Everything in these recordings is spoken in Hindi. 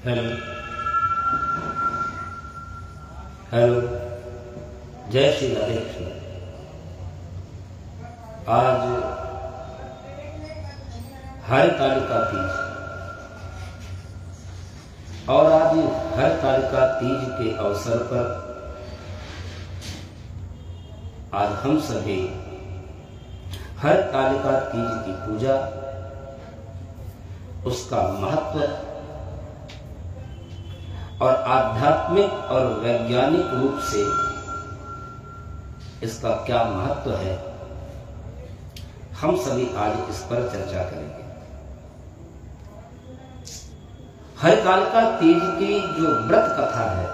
हेलो हेलो, जय श्री राधे कृष्ण। आज हरतालिका तीज और आज हरतालिका तीज के अवसर पर आज हम सभी हरतालिका तीज की पूजा, उसका महत्व और आध्यात्मिक और वैज्ञानिक रूप से इसका क्या महत्व है, हम सभी आज इस पर चर्चा करेंगे। हरतालिका तीज की जो व्रत कथा है,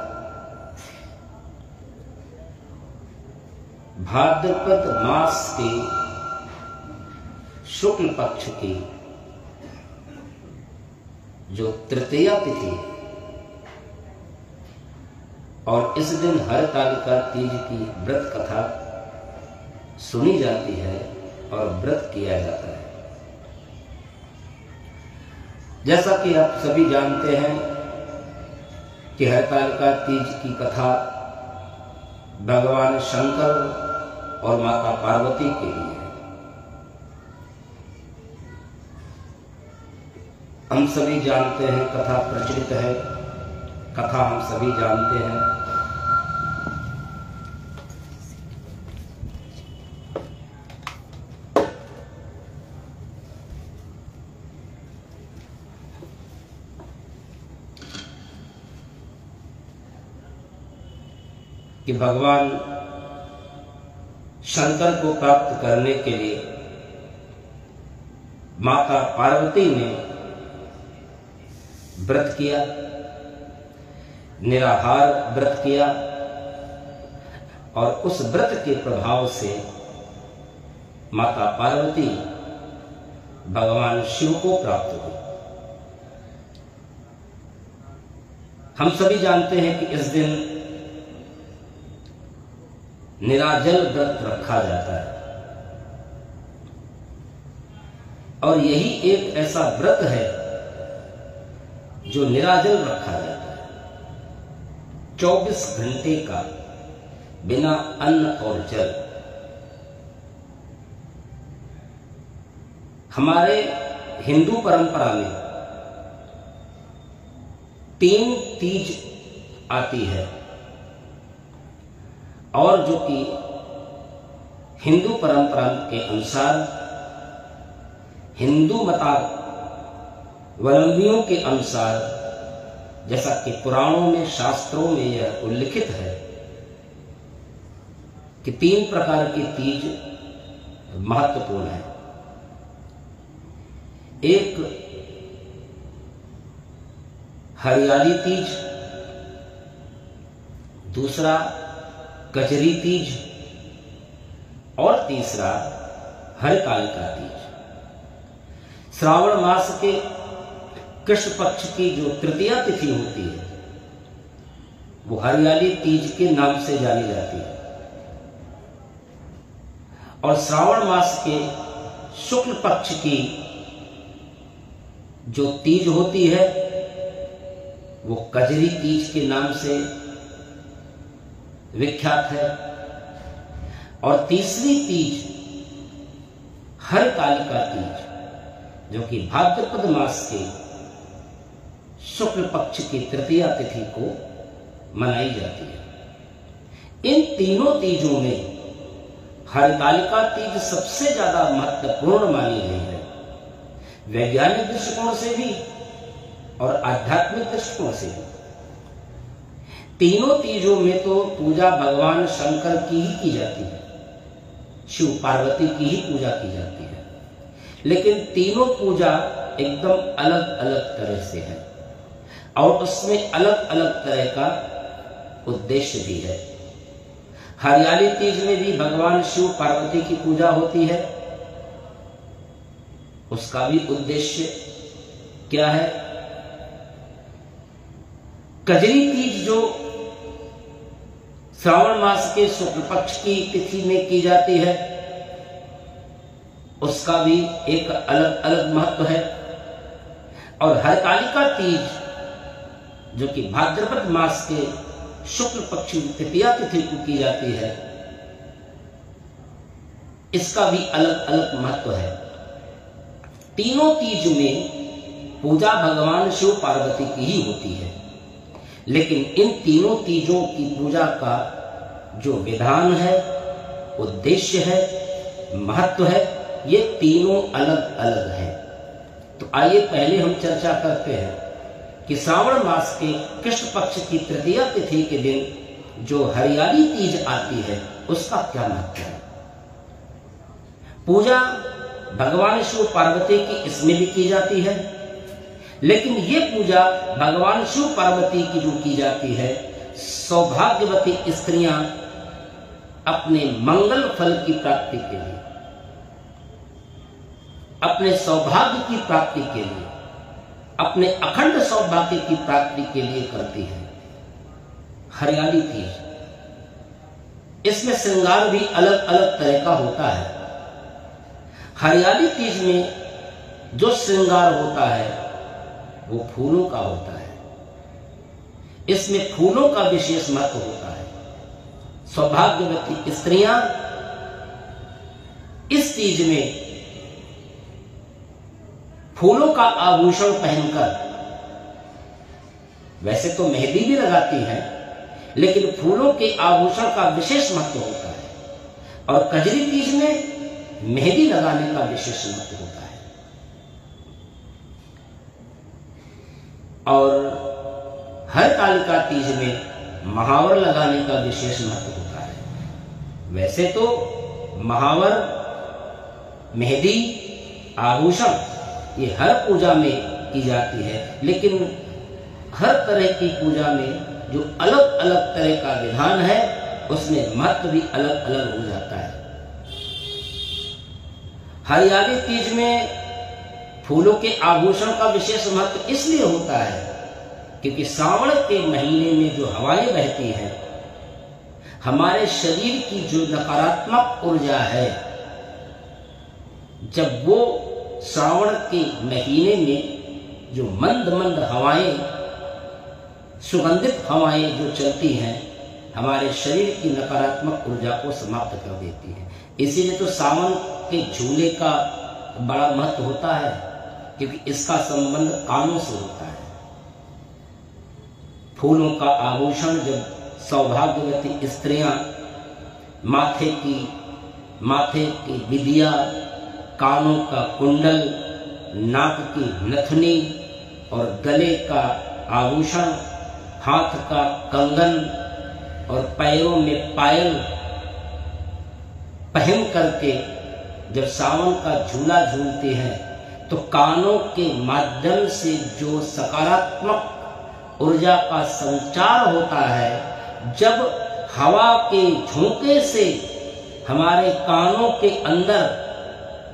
भाद्रपद मास की शुक्ल पक्ष की जो तृतीया तिथि और इस दिन हरतालिका तीज की व्रत कथा सुनी जाती है और व्रत किया जाता है। जैसा कि आप सभी जानते हैं कि हरतालिका तीज की कथा भगवान शंकर और माता पार्वती के लिए है। हम सभी जानते हैं, कथा प्रचलित है, कथा हम सभी जानते हैं। कि भगवान शंकर को प्राप्त करने के लिए माता पार्वती ने व्रत किया, निराहार व्रत किया और उस व्रत के प्रभाव से माता पार्वती भगवान शिव को प्राप्त हुई। हम सभी जानते हैं कि इस दिन निराजल व्रत रखा जाता है और यही एक ऐसा व्रत है जो निराजल रखा जाता है, 24 घंटे का, बिना अन्न और जल। हमारे हिंदू परंपरा में 3 तीज आती है और जो कि हिंदू परंपरा के अनुसार, हिंदू मतावलंबियों के अनुसार, जैसा कि पुराणों में, शास्त्रों में यह उल्लिखित है कि 3 प्रकार की तीज महत्वपूर्ण है। एक हरियाली तीज, दूसरा कजरी तीज और तीसरा हरतालिका तीज। श्रावण मास के कृष्ण पक्ष की जो तृतीया तिथि होती है वो हरियाली तीज के नाम से जानी जाती है और श्रावण मास के शुक्ल पक्ष की जो तीज होती है वो कजरी तीज के नाम से विख्यात है और तीसरी तीज हरतालिका तीज जो कि भाद्रपद मास के शुक्ल पक्ष की तृतीया तिथि को मनाई जाती है। इन तीनों तीजों में हरतालिका तीज सबसे ज्यादा महत्वपूर्ण मानी गई है, वैज्ञानिक दृष्टिकोण से भी और आध्यात्मिक दृष्टिकोण से भी। तीनों तीजों में तो पूजा भगवान शंकर की ही की जाती है, शिव पार्वती की ही पूजा की जाती है, लेकिन तीनों पूजा एकदम अलग अलग तरह से है और उसमें अलग अलग तरह का उद्देश्य भी है। हरियाली तीज में भी भगवान शिव पार्वती की पूजा होती है, उसका भी उद्देश्य क्या है। कजरी तीज जो श्रावण मास के शुक्ल पक्ष की तिथि में की जाती है, उसका भी एक अलग अलग महत्व है। और हरतालिका तीज जो कि भाद्रपद मास के शुक्ल पक्ष तृतीया तिथि को की जाती है, इसका भी अलग अलग महत्व है। तीनों तीज में पूजा भगवान शिव पार्वती की ही होती है, लेकिन इन तीनों तीजों की पूजा का जो विधान है, उद्देश्य है, महत्व है, ये तीनों अलग अलग हैं। तो आइए पहले हम चर्चा करते हैं कि श्रावण मास के कृष्ण पक्ष की तृतीया तिथि के दिन जो हरियाली तीज आती है, उसका क्या महत्व है। पूजा भगवान शिव पार्वती की इसमें भी की जाती है, लेकिन ये पूजा भगवान शिव पार्वती की जो की जाती है, सौभाग्यवती स्त्रियां अपने मंगल फल की प्राप्ति के लिए, अपने सौभाग्य की प्राप्ति के लिए, अपने अखंड सौभाग्य की प्राप्ति के लिए करती है। हरियाली तीज, इसमें श्रृंगार भी अलग अलग तरह का होता है। हरियाली तीज में जो श्रृंगार होता है वो फूलों का होता है। इसमें फूलों का विशेष महत्व होता है। सौभाग्यवती स्त्रियां इस तीज में फूलों का आभूषण पहनकर, वैसे तो मेहंदी भी लगाती हैं, लेकिन फूलों के आभूषण का विशेष महत्व होता है। और कजरी तीज में मेहंदी लगाने का विशेष महत्व होता है। और हरतालिका तीज में महावर लगाने का विशेष महत्व होता है। वैसे तो महावर, मेहंदी, आभूषण ये हर पूजा में की जाती है, लेकिन हर तरह की पूजा में जो अलग अलग तरह का विधान है, उसमें महत्व भी अलग अलग हो जाता है। हरियाली तीज में फूलों के आभूषण का विशेष महत्व इसलिए होता है क्योंकि श्रावण के महीने में जो हवाएं बहती हैं, हमारे शरीर की जो नकारात्मक ऊर्जा है, जब वो श्रावण के महीने में जो मंद मंद हवाएं, सुगंधित हवाएं जो चलती हैं, हमारे शरीर की नकारात्मक ऊर्जा को समाप्त कर देती है। इसीलिए तो सावन के झूले का बड़ा महत्व होता है, क्योंकि इसका संबंध कानों से होता है। फूलों का आभूषण जब सौभाग्यवती स्त्रियां माथे की बिंदिया, कानों का कुंडल, नाक की नथनी और गले का आभूषण, हाथ का कंगन और पैरों में पायल पहन करके जब सावन का झूला झूलते हैं, तो कानों के माध्यम से जो सकारात्मक ऊर्जा का संचार होता है, जब हवा के झोंके से हमारे कानों के अंदर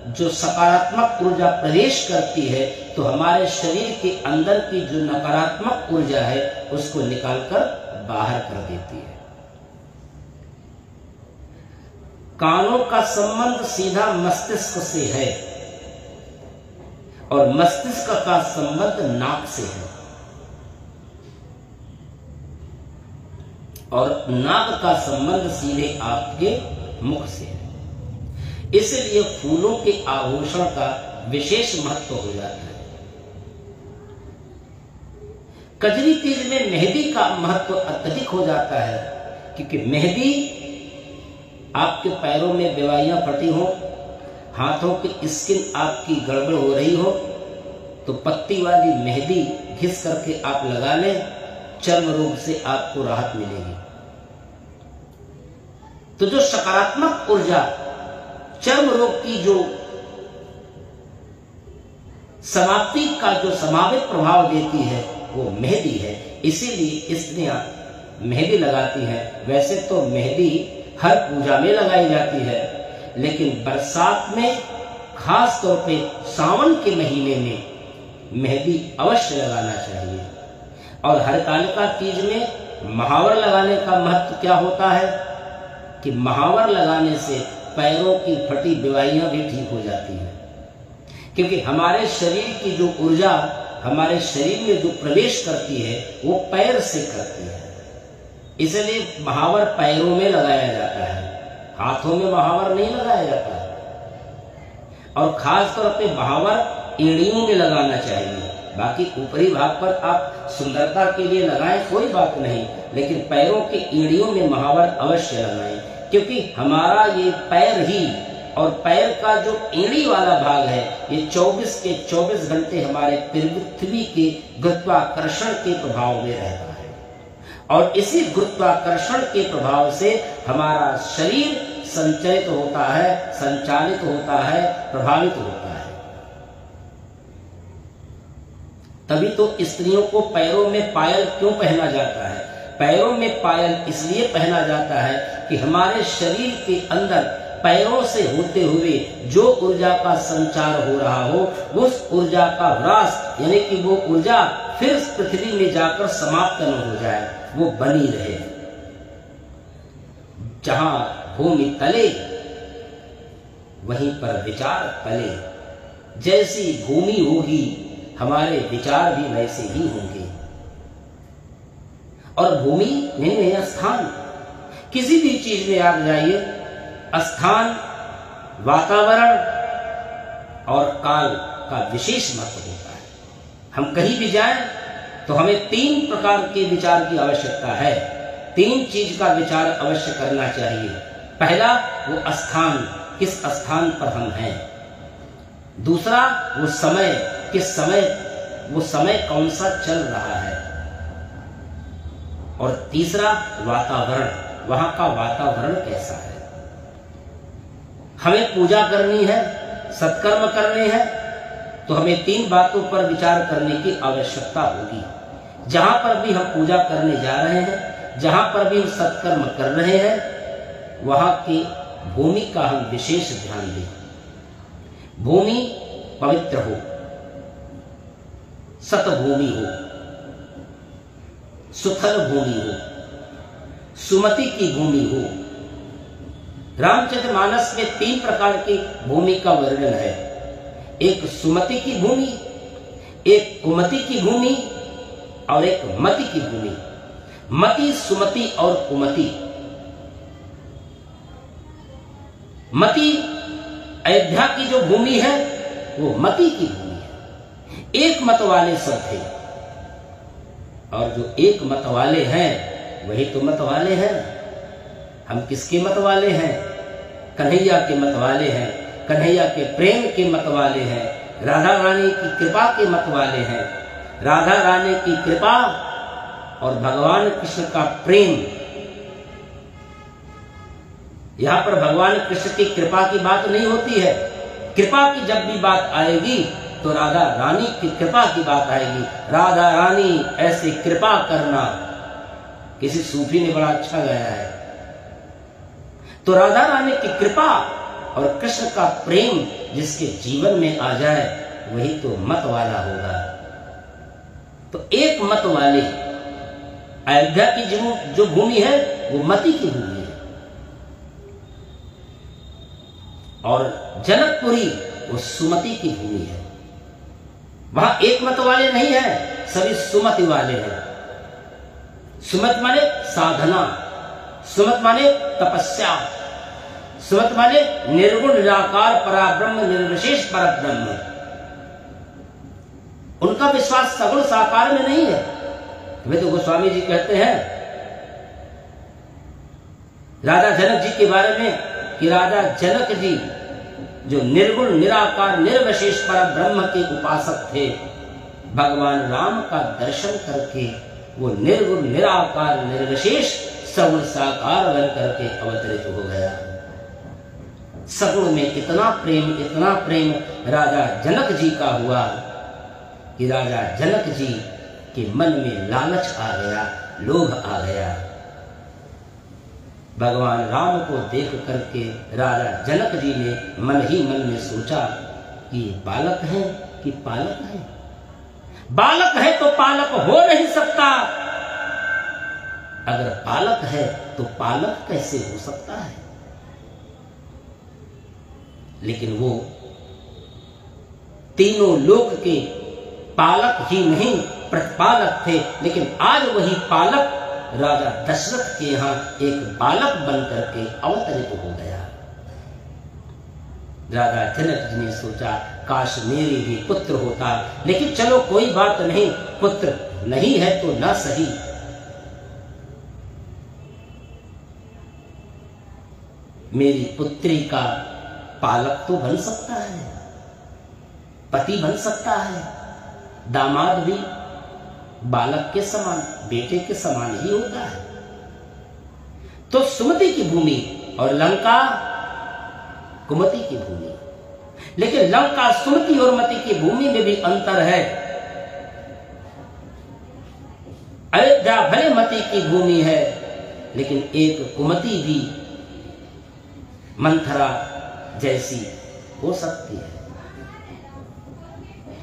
जो सकारात्मक ऊर्जा प्रवेश करती है, तो हमारे शरीर के अंदर की जो नकारात्मक ऊर्जा है, उसको निकालकर बाहर कर देती है। कानों का संबंध सीधा मस्तिष्क से है और मस्तिष्क का संबंध नाक से है, और नाक का संबंध सीधे आपके मुख से है। इसलिए फूलों के आभूषण का विशेष महत्व हो जाता है। कजरी तीज में मेहंदी का महत्व अत्यधिक हो जाता है, क्योंकि मेहंदी, आपके पैरों में बेवाइयां फटी हो, हाथों की स्किन आपकी गड़बड़ हो रही हो, तो पत्ती वाली मेहंदी घिस करके आप लगा लें, चर्म रोग से आपको राहत मिलेगी। तो जो सकारात्मक ऊर्जा चर्म रोग की जो समाप्ति का जो संभावित प्रभाव देती है, वो मेहंदी है। इसीलिए स्त्रियां मेहंदी लगाती हैं। वैसे तो मेहंदी हर पूजा में लगाई जाती है, लेकिन बरसात में, खास तौर पे सावन के महीने में मेहंदी अवश्य लगाना चाहिए। और हरतालिका तीज में महावर लगाने का महत्व क्या होता है कि महावर लगाने से पैरों की फटी बीमारियां भी ठीक हो जाती हैं, क्योंकि हमारे शरीर की जो ऊर्जा हमारे शरीर में जो प्रवेश करती है वो पैर से करती है। इसलिए महावर पैरों में लगाया जाता है, हाथों में महावर नहीं लगाया जाता। और खासतौर पे महावर एड़ियों में लगाना चाहिए। बाकी ऊपरी भाग पर आप सुंदरता के लिए लगाएं, कोई बात नहीं, लेकिन पैरों के एड़ियों में महावर अवश्य लगाएं, क्योंकि हमारा ये पैर ही और पैर का जो एड़ी वाला भाग है ये 24 के 24 घंटे हमारे पृथ्वी के गुरुत्वाकर्षण के प्रभाव में रहता है। और इसी गुरुत्वाकर्षण के प्रभाव से हमारा शरीर संचलित होता है, संचालित होता है, प्रभावित होता है। तभी तो स्त्रियों को पैरों में पायल क्यों पहना जाता है? पैरों में पायल इसलिए पहना जाता है कि हमारे शरीर के अंदर पैरों से होते हुए जो ऊर्जा का संचार हो रहा हो, उस ऊर्जा का ह्रास, यानी कि वो ऊर्जा फिर पृथ्वी में जाकर समाप्त न हो जाए, वो बनी रहे। जहां भूमि तले वहीं पर विचार पले। जैसी भूमि होगी हमारे विचार भी वैसे ही होंगे। और भूमि नहीं है स्थान। किसी भी चीज में आप जाइए, स्थान, वातावरण और काल का विशेष महत्व होता है। हम कहीं भी जाएं तो हमें 3 प्रकार के विचार की आवश्यकता है। 3 चीज का विचार अवश्य करना चाहिए। पहला, वो स्थान, किस स्थान पर हम हैं। दूसरा, वो समय, किस समय, वो समय कौन सा चल रहा है। और तीसरा, वातावरण, वहां का वातावरण कैसा है। हमें पूजा करनी है, सत्कर्म करने हैं, तो हमें 3 बातों पर विचार करने की आवश्यकता होगी। जहां पर भी हम पूजा करने जा रहे हैं, जहां पर भी हम सत्कर्म कर रहे हैं, वहां की भूमि का हम विशेष ध्यान दें। भूमि पवित्र हो, सतभूमि हो, सुखल भूमि हो, सुमति की भूमि हो। रामचरितमानस में 3 प्रकार की भूमि का वर्णन है। एक सुमति की भूमि, एक कुमति की भूमि और एक मति की भूमि। मति, सुमति और कुमति। मति, अयोध्या की जो भूमि है वो मति की भूमि है। एक मत वाले सब थे, और जो एक मत वाले हैं वही तो मत वाले हैं। हम किसके मत वाले हैं? कन्हैया के मत वाले हैं, कन्हैया के प्रेम के मत वाले हैं, राधा रानी की कृपा के मत वाले हैं। राधा रानी की कृपा और भगवान कृष्ण का प्रेम। यहां पर भगवान कृष्ण की कृपा की बात नहीं होती है। कृपा की जब भी बात आएगी तो राधा रानी की कृपा की बात आएगी। राधा रानी ऐसी कृपा करना, किसी सूफी ने बड़ा अच्छा गाया है। तो राधा रानी की कृपा और कृष्ण का प्रेम जिसके जीवन में आ जाए वही तो मत वाला होगा। तो एक मत वाले, अयोध्या की जो भूमि है वो मति की भूमि है, और जनकपुरी वो सुमति की भूमि है। वहां एक मत वाले नहीं है, सभी सुमति वाले हैं। सुमत माने साधना, सुमत माने तपस्या, सुमत माने निर्गुण निराकार पराब्रह्म निर्विशेष परब्रह्म। उनका विश्वास सगुण साकार में नहीं है। वे तो गोस्वामी जी कहते हैं राजा जनक जी के बारे में कि राजा जनक जी जो निर्गुण निराकार निर्विशेष परब्रह्म के उपासक थे, भगवान राम का दर्शन करके वो निर्गुण निराकार निर्विशेष सगुण साकार बन करके अवतरित हो गया। सगुण में इतना प्रेम राजा जनक जी का हुआ कि राजा जनक जी के मन में लालच आ गया, लोभ आ गया। भगवान राम को देख करके राजा जनक जी ने मन ही मन में सोचा कि ये बालक है कि पालक है। बालक है तो पालक हो नहीं सकता, अगर पालक है तो पालक कैसे हो सकता है। लेकिन वो तीनों लोक के पालक ही नहीं प्रतिपालक थे, लेकिन आज वही पालक राजा दशरथ के यहाँ एक बालक बनकर के अवतरित हो गया। राजा जनक जी ने सोचा काश मेरे भी पुत्र होता, लेकिन चलो कोई बात नहीं, पुत्र नहीं है तो न सही। मेरी पुत्री का पालक तो बन सकता है, पति बन सकता है, दामाद भी बालक के समान, बेटे के समान ही होता है। तो सुमति की भूमि और लंका कुमति की भूमि, लेकिन लंका सुमति और मति की भूमि में भी अंतर है। अयोध्या भले मति की भूमि है, लेकिन एक कुमति भी मंथरा जैसी हो सकती है।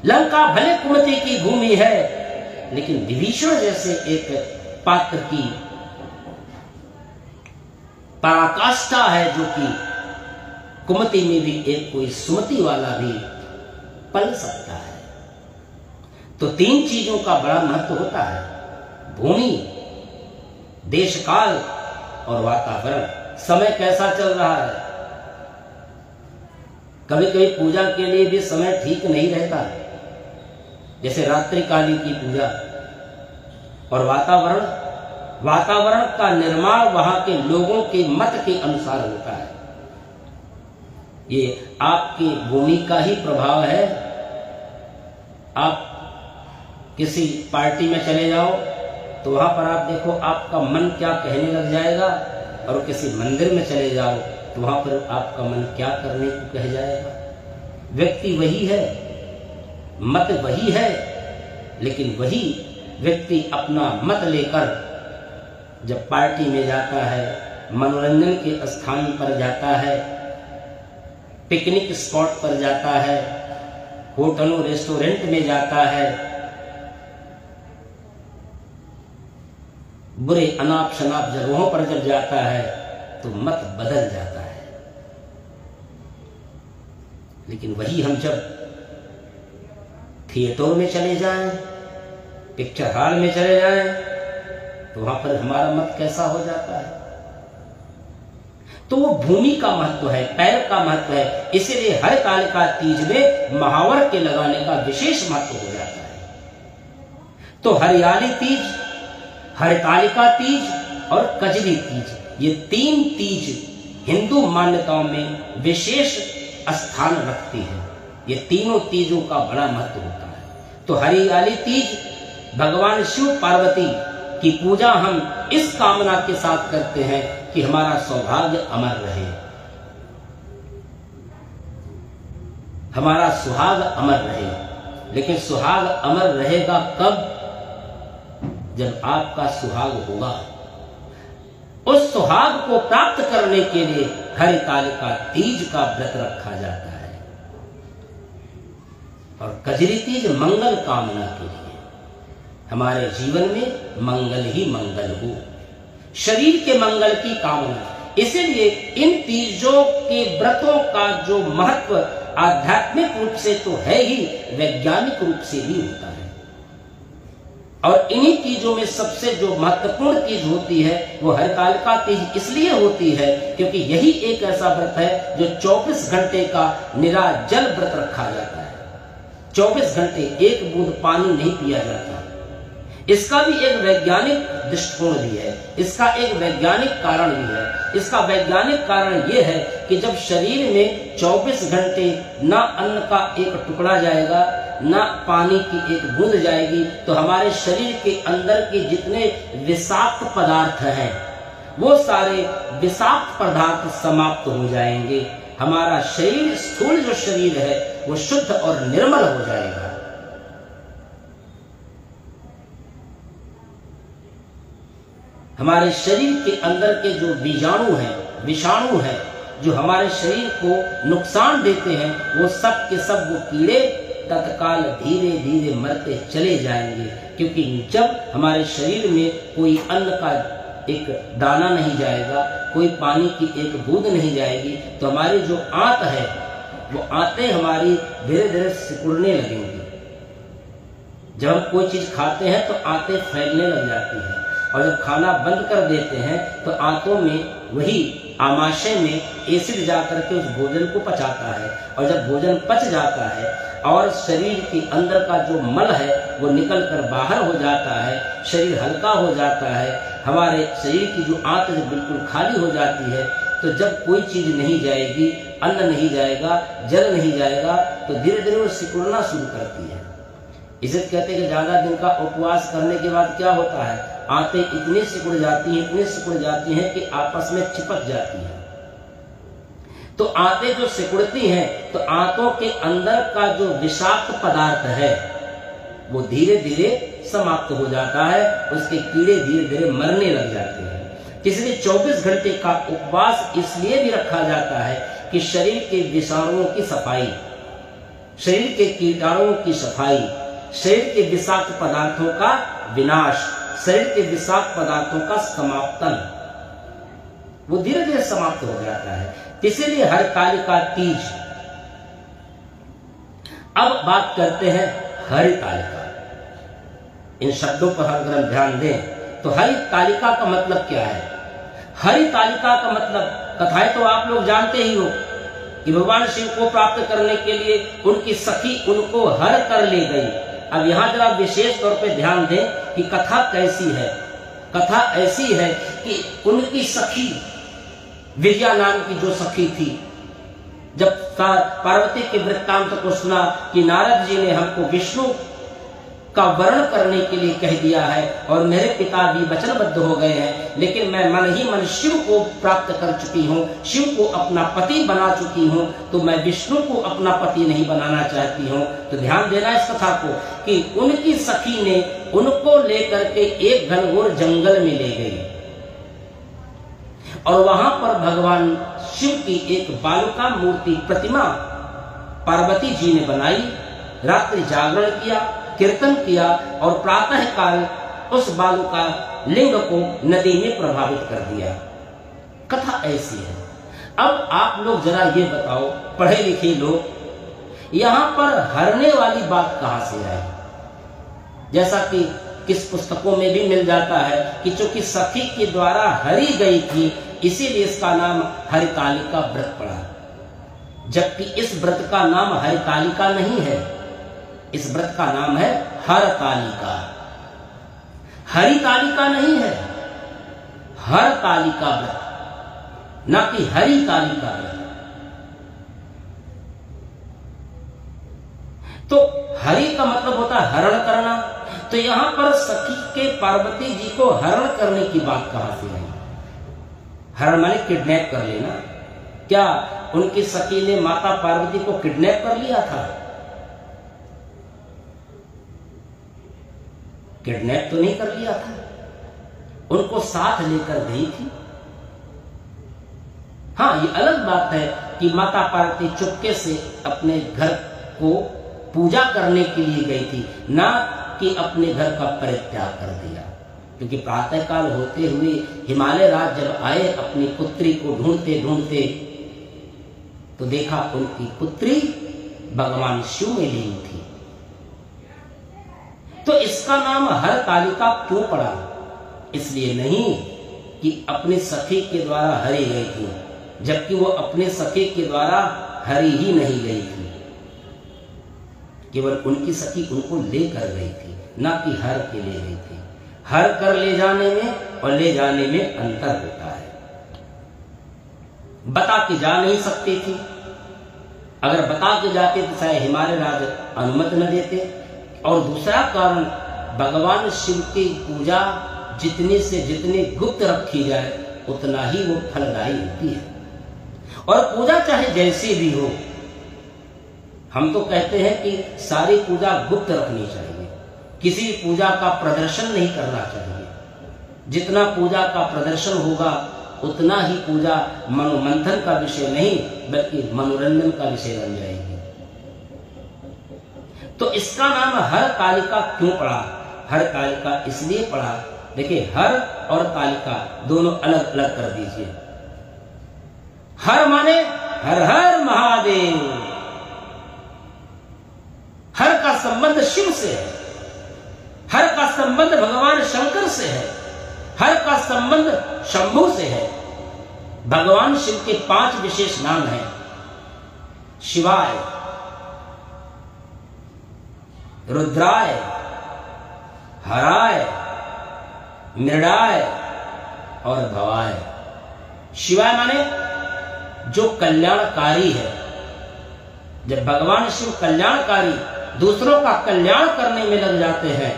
लंका भले कुमति की भूमि है, लेकिन विभीषण जैसे एक पात्र की पराकाष्ठा है, जो कि कुमति में भी एक कोई सुमति वाला भी पल सकता है। तो तीन चीजों का बड़ा महत्व होता है, भूमि, देशकाल और वातावरण। समय कैसा चल रहा है, कभी कभी पूजा के लिए भी समय ठीक नहीं रहता, जैसे रात्रिकाली की पूजा। और वातावरण का निर्माण वहां के लोगों के मत के अनुसार होता है। ये आपकी भूमि का ही प्रभाव है। आप किसी पार्टी में चले जाओ तो वहां पर आप देखो आपका मन क्या कहने लग जाएगा, और किसी मंदिर में चले जाओ तो वहां पर आपका मन क्या करने को कह जाएगा। व्यक्ति वही है, मत वही है, लेकिन वही व्यक्ति अपना मत लेकर जब पार्टी में जाता है, मनोरंजन के स्थान पर जाता है, पिकनिक स्पॉट पर जाता है, होटलों रेस्टोरेंट में जाता है, बुरे अनाप शनाप जगहों पर जब जाता है तो मत बदल जाता है। लेकिन वही हम जब थिएटर में चले जाएं, पिक्चर हॉल में चले जाएं, तो वहां पर हमारा मत कैसा हो जाता है। तो वो भूमि का महत्व है, पैर का महत्व है। इसीलिए हरतालिका तीज में महावर के लगाने का विशेष महत्व हो जाता है। तो हरियाली तीज, हरतालिका तीज और कजरी तीज, ये तीन तीज हिंदू मान्यताओं में विशेष स्थान रखती है। ये तीनों तीजों का बड़ा महत्व होता है। तो हरियाली तीज भगवान शिव पार्वती की पूजा हम इस कामना के साथ करते हैं कि हमारा सौभाग्य अमर रहे, हमारा सुहाग अमर रहे। लेकिन सुहाग अमर रहेगा कब? जब आपका सुहाग होगा। उस सुहाग को प्राप्त करने के लिए हरितालिका तीज का व्रत रखा जाता है। और कजरी तीज मंगल कामना के लिए, हमारे जीवन में मंगल ही मंगल हो, शरीर के मंगल की कामना। इसलिए इन तीजों के व्रतों का जो महत्व आध्यात्मिक रूप से तो है ही, वैज्ञानिक रूप से भी होता है। और इन्हीं तीजों में सबसे जो महत्वपूर्ण तीज होती है वो हरतालिका तीज इसलिए होती है क्योंकि यही एक ऐसा व्रत है जो 24 घंटे का निराजल व्रत रखा जाता है। 24 घंटे एक बूंद पानी नहीं पिया जाता। इसका भी एक वैज्ञानिक दृष्टिकोण भी है, इसका एक वैज्ञानिक कारण भी है। इसका वैज्ञानिक कारण यह है कि जब शरीर में 24 घंटे ना अन्न का एक टुकड़ा जाएगा, ना पानी की एक बूंद जाएगी, तो हमारे शरीर के अंदर के जितने विषाक्त पदार्थ हैं वो सारे विषाक्त पदार्थ समाप्त हो जाएंगे। हमारा शरीर, स्थूल जो शरीर है वो शुद्ध और निर्मल हो जाएगा। हमारे शरीर के अंदर के जो बीजाणु हैं, विषाणु हैं, जो हमारे शरीर को नुकसान देते हैं, वो सब के सब वो कीड़े तत्काल धीरे धीरे मरते चले जाएंगे। क्योंकि जब हमारे शरीर में कोई अन्न का एक दाना नहीं जाएगा, कोई पानी की एक बूंद नहीं जाएगी, तो हमारी जो आंत है वो आंतें हमारी धीरे धीरे सिकुड़ने लगेंगी। जब हम कोई चीज खाते हैं तो आंतें फैलने लग जाती हैं, और जब खाना बंद कर देते हैं तो आंतों में वही आमाशय में एसिड जाकर के उस भोजन को पचाता है, और जब भोजन पच जाता है और शरीर के अंदर का जो मल है वो निकल कर बाहर हो जाता है, शरीर हल्का हो जाता है, हमारे शरीर की जो आंत बिल्कुल खाली हो जाती है, तो जब कोई चीज नहीं जाएगी, अन्न नहीं जाएगा, जल नहीं जाएगा, तो धीरे धीरे वो सिकुड़ना शुरू करती है। इसे कहते हैं कि ज्यादा दिन का उपवास करने के बाद क्या होता है, आंतें इतनी सिकुड़ जाती हैं, इतनी सिकुड़ जाती हैं कि आपस में चिपक जाती हैं। तो आंतें जो सिकुड़ती हैं तो आंतों के अंदर का जो विषाक्त पदार्थ है वो धीरे धीरे समाप्त हो जाता है, उसके कीड़े धीरे धीरे मरने लग जाते हैं। इसलिए 24 घंटे का उपवास इसलिए भी रखा जाता है कि शरीर के विषाणुओं की सफाई, शरीर के कीटाणुओं की सफाई, शरीर के विषाक्त पदार्थों का विनाश, शरीर के विषाक्त पदार्थों का समाप्तन, वो धीरे धीरे समाप्त हो जाता है। इसीलिए हरतालिका तीज। अब बात करते हैं हरितालिका। इन शब्दों पर अगर हम ध्यान दें तो हरितालिका का मतलब क्या है? हरितालिका का मतलब कथाएं तो आप लोग जानते ही हो कि भगवान शिव को प्राप्त करने के लिए उनकी सखी उनको हर कर ले गई। अब यहां जरा विशेष तौर पे ध्यान दें कि कथा कैसी है। कथा ऐसी है कि उनकी सखी विजया नाम की जो सखी थी, जब पार्वती के वृत्तांत को सुना कि नारद जी ने हमको विष्णु का वर्ण करने के लिए कह दिया है और मेरे पिता भी वचनबद्ध हो गए हैं, लेकिन मैं मन ही मन शिव को प्राप्त कर चुकी हूँ, शिव को अपना पति बना चुकी हूँ, तो मैं विष्णु को अपना पति नहीं बनाना चाहती हूँ। तो ध्यान देना इस कथा को कि उनकी सखी ने उनको लेकर के एक घनघोर जंगल में ले गई और वहां पर भगवान शिव की एक बालुका मूर्ति प्रतिमा पार्वती जी ने बनाई, रात्रि जागरण किया, कीर्तन किया और प्रातः काल उस बालुका लिंग को नदी में प्रभावित कर दिया। कथा ऐसी है। अब आप लोग जरा ये बताओ, पढ़े लिखे लोग, यहां पर हरने वाली बात कहां से आई? जैसा कि किस पुस्तकों में भी मिल जाता है कि चूंकि सखी के द्वारा हरी गई थी इसीलिए इसका नाम हरितालिका व्रत पड़ा, जबकि इस व्रत का नाम हरितालिका नहीं है, इस व्रत का नाम है हरतालिका। हरितालिका नहीं है, हरतालिका व्रत, ना कि हरितालिका व्रत। तो हरि का मतलब होता है हरण करना, तो यहां पर सखी के पार्वती जी को हरण करने की बात कहां से आई? हरण माने किडनैप कर लेना। क्या उनकी सखी ने माता पार्वती को किडनैप कर लिया था? किडनैप तो नहीं कर लिया था, उनको साथ लेकर गई थी। हाँ, ये अलग बात है कि माता पार्वती चुपके से अपने घर को पूजा करने के लिए गई थी, ना कि अपने घर का परित्याग कर दिया। क्योंकि प्रातःकाल होते हुए हिमालय राज जब आए अपनी पुत्री को ढूंढते ढूंढते, तो देखा उनकी पुत्री भगवान शिव में लीन थी। तो इसका नाम हरतालिका क्यों पड़ा? इसलिए नहीं कि अपने सखी के द्वारा हरी गई थी, जबकि वो अपने सखी के द्वारा हरी ही नहीं गई थी, केवल उनकी सखी उनको लेकर गई थी, ना कि हर के ले गई थी। हर कर ले जाने में और ले जाने में अंतर होता है। बता के जा नहीं सकती थी, अगर बता के जाते तो शायद हिमालय राज अनुमति न देते। और दूसरा कारण, भगवान शिव की पूजा जितने से जितनी गुप्त रखी जाए उतना ही वो फलदायी होती है। और पूजा चाहे जैसी भी हो, हम तो कहते हैं कि सारी पूजा गुप्त रखनी चाहिए, किसी पूजा का प्रदर्शन नहीं करना चाहिए। जितना पूजा का प्रदर्शन होगा उतना ही पूजा मनोमंथन का विषय नहीं बल्कि मनोरंजन का विषय बन जाएगी। तो इसका नाम हरतालिका क्यों पड़ा? हरतालिका इसलिए पड़ा, देखिए हर और तालिका दोनों अलग अलग कर दीजिए। हर माने हर हर महादेव, हर का संबंध शिव से है, संबंध भगवान शंकर से है, हर का संबंध शंभु से है। भगवान शिव के 5 विशेष नाम हैं। शिवाय, रुद्राय, हराय, मृडाय और भवाय। शिवाय माने जो कल्याणकारी है। जब भगवान शिव कल्याणकारी, दूसरों का कल्याण करने में लग जाते हैं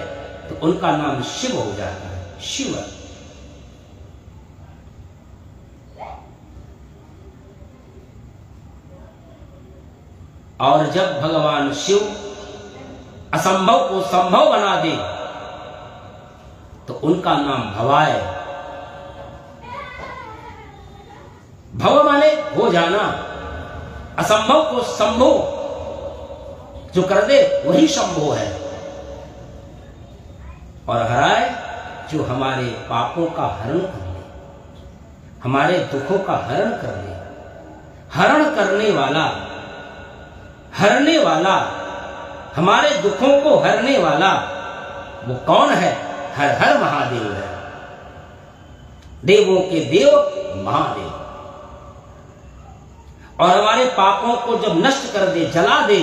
तो उनका नाम शिव हो जाता है, शिव। और जब भगवान शिव असंभव को संभव बना दे तो उनका नाम भवाय। भव माने हो जाना, असंभव को संभव जो कर दे वही शंभो है। और हराय, जो हमारे पापों का हरण कर ले, हमारे दुखों का हरण कर ले। हरण करने वाला, हरने वाला, हमारे दुखों को हरने वाला वो कौन है? हर हर महादेव है, देवों के देव महादेव। और हमारे पापों को जब नष्ट कर दे, जला दे,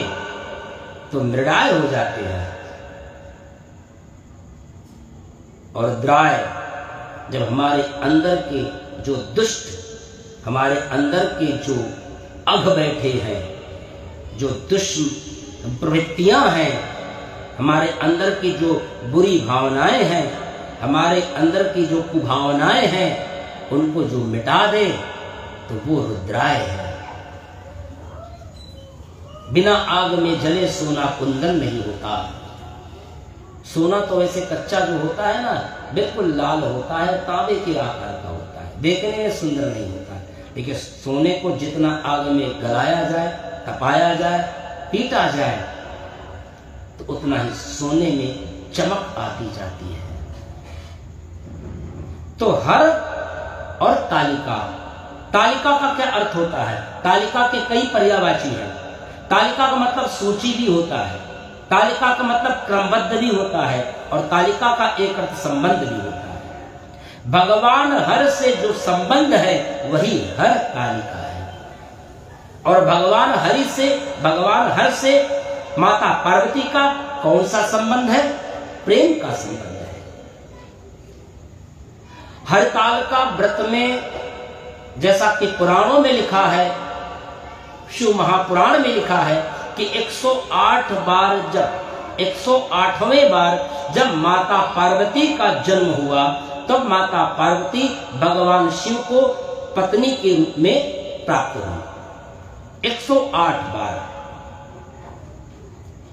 तो मृडाय हो जाते हैं। और द्राय, जब हमारे अंदर के जो दुष्ट, हमारे अंदर के जो अघ बैठे हैं, जो दुष्ट प्रवृत्तियां हैं, हमारे अंदर की जो बुरी भावनाएं हैं, हमारे अंदर की जो कुभावनाएं हैं, उनको जो मिटा दे तो वो रुद्राय है। बिना आग में जले सोना कुंदन नहीं होता। सोना तो वैसे कच्चा जो होता है ना, बिल्कुल लाल होता है, तांबे के आकार का होता है, देखने में सुंदर नहीं होता। लेकिन सोने को जितना आग में गलाया जाए, तपाया जाए, पीटा जाए, तो उतना ही सोने में चमक आती जाती है। तो हर और तालिका, तालिका का क्या अर्थ होता है? तालिका के कई पर्यायवाची हैं। तालिका का मतलब सूची भी होता है, तालिका का मतलब क्रमबद्ध भी होता है, और तालिका का एक अर्थ संबंध भी होता है। भगवान हर से जो संबंध है वही हर तालिका है। और भगवान हरि से, भगवान हर से माता पार्वती का कौन सा संबंध है? प्रेम का संबंध है। हरताल का व्रत में, जैसा कि पुराणों में लिखा है, शिव महापुराण में लिखा है कि 108 बार, जब 108वें बार जब माता पार्वती का जन्म हुआ, तब माता पार्वती भगवान शिव को पत्नी के रूप में प्राप्त हुई। 108 बार,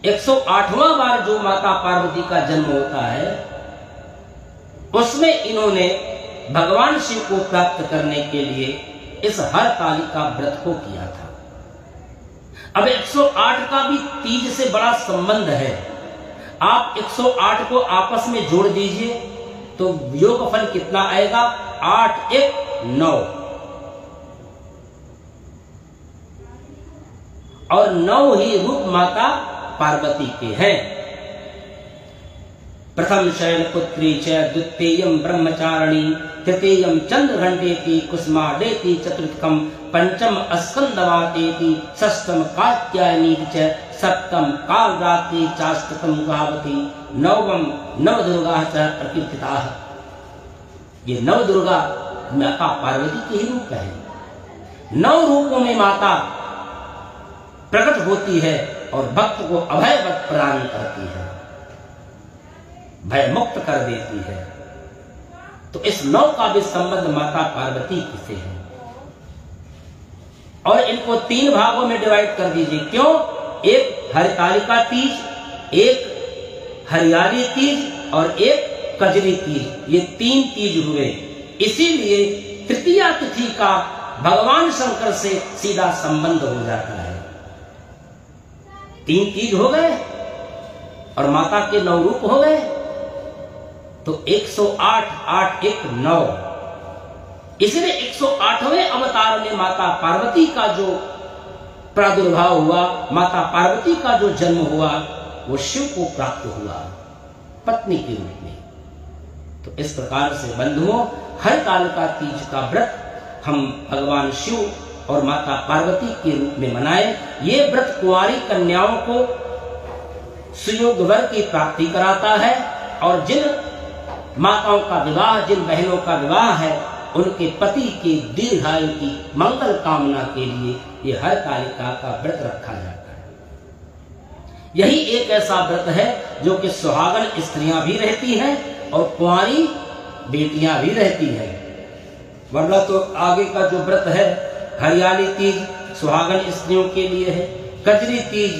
108वां बार जो माता पार्वती का जन्म होता है, उसमें इन्होंने भगवान शिव को प्राप्त करने के लिए इस हरतालिका व्रत को किया था। अब 108 का भी तीज से बड़ा संबंध है। आप 108 को आपस में जोड़ दीजिए तो योगफल कितना आएगा? 8 1 9, और 9 ही रूप माता पार्वती के हैं। प्रथम शैलपुत्री च, द्वितीयं ब्रह्मचारिणी, तृतीयं चंद्रघंटेति, कुसुमाडेति, चतुर्थम पंचम स्कंदवातेति, षष्ठम कात्यायनी च, सप्तम कालरात्रि चाष्टकम गावती, नवम नवदुर्गा च प्रकीर्तिताः। ये नवदुर्गा माता पार्वती के ही रूप है। 9 रूपों में माता प्रकट होती है और भक्त को अभय प्रदान करती है, भय मुक्त कर देती है। तो इस 9 का भी संबंध माता पार्वती से है। और इनको 3 भागों में डिवाइड कर दीजिए। क्यों? एक हरतालिका तीज, एक हरियाली तीज और एक कजरी तीज। ये 3 तीज हुए। इसीलिए तृतीया तिथि का भगवान शंकर से सीधा संबंध हो जाता है। 3 तीज हो गए और माता के 9 रूप हो गए, तो 108 8 1 9। इसलिए 108वें अवतार में माता पार्वती का जो प्रादुर्भाव हुआ, माता पार्वती का जो जन्म हुआ, वो शिव को प्राप्त हुआ पत्नी के रूप में। तो इस प्रकार से बंधुओं, हरतालिका तीज का व्रत हम भगवान शिव और माता पार्वती के रूप में मनाए। ये व्रत कुंवारी कन्याओं को सुयोग वर की प्राप्ति कराता है और जिन माताओं का विवाह, जिन बहनों का विवाह है, उनके पति के दीर्घायु की मंगल कामना के लिए ये हरतालिका का व्रत रखा जाता है। यही एक ऐसा व्रत है जो कि सुहागन स्त्रियां भी रहती हैं और कुंवारी बेटियां भी रहती हैं। वरना तो आगे का जो व्रत है, हरियाली तीज सुहागन स्त्रियों के लिए है, कजरी तीज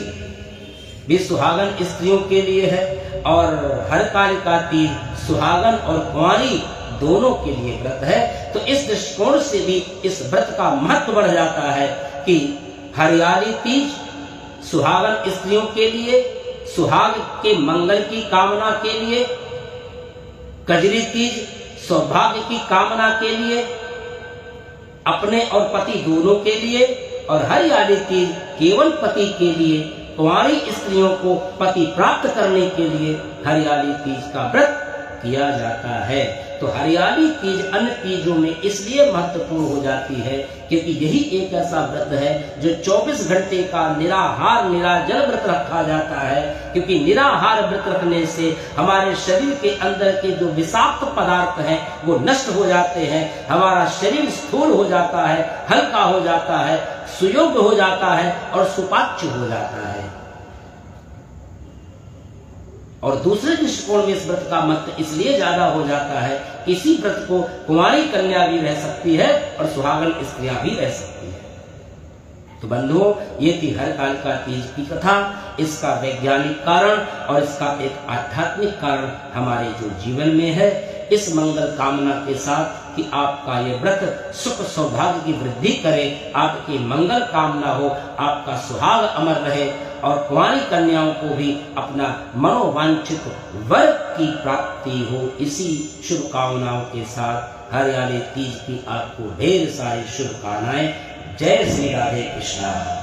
भी सुहागन स्त्रियों के लिए है और हरतालिका तीज सुहागन और कुंवारी दोनों के लिए व्रत है। तो इस दृष्टिकोण से भी इस व्रत का महत्व बढ़ जाता है कि हरियाली तीज सुहागन स्त्रियों के लिए, सुहाग के मंगल की कामना के लिए, कजरी तीज सौभाग्य की कामना के लिए, अपने और पति दोनों के लिए, और हरियाली तीज केवल पति के लिए, कुंवारी स्त्रियों को पति प्राप्त करने के लिए हरियाली तीज का व्रत किया जाता है। तो हरियाली तीज अन्य तीजों में इसलिए महत्वपूर्ण हो जाती है क्योंकि यही एक ऐसा व्रत है जो 24 घंटे का निराहार निराजल व्रत रखा जाता है। क्योंकि निराहार व्रत रखने से हमारे शरीर के अंदर के जो विषाक्त पदार्थ हैं वो नष्ट हो जाते हैं, हमारा शरीर स्थूल हो जाता है, हल्का हो जाता है, सुयोग्य हो जाता है और सुपाच्य हो जाता है। और दूसरे दृष्टिकोण में इस व्रत का महत्व इसलिए ज्यादा हो जाता है, इसी व्रत को कुंवारी कन्या भी रह सकती है और सुहागन स्त्रियां भी रह सकती है। तो बंधुओं, ये थी हरतालिका तीज की कथा। इसका वैज्ञानिक कारण और इसका एक आध्यात्मिक कारण हमारे जो जीवन में है। इस मंगल कामना के साथ कि आपका ये व्रत सुख सौभाग्य की वृद्धि करे, आपकी मंगल कामना हो, आपका सुहाग अमर रहे और कुंवारी कन्याओं को भी अपना मनोवांछित वर की प्राप्ति हो। इसी शुभकामनाओं के साथ हरियाली तीज की आपको ढेर सारी शुभकामनाएं। जय श्री राधे कृष्णा।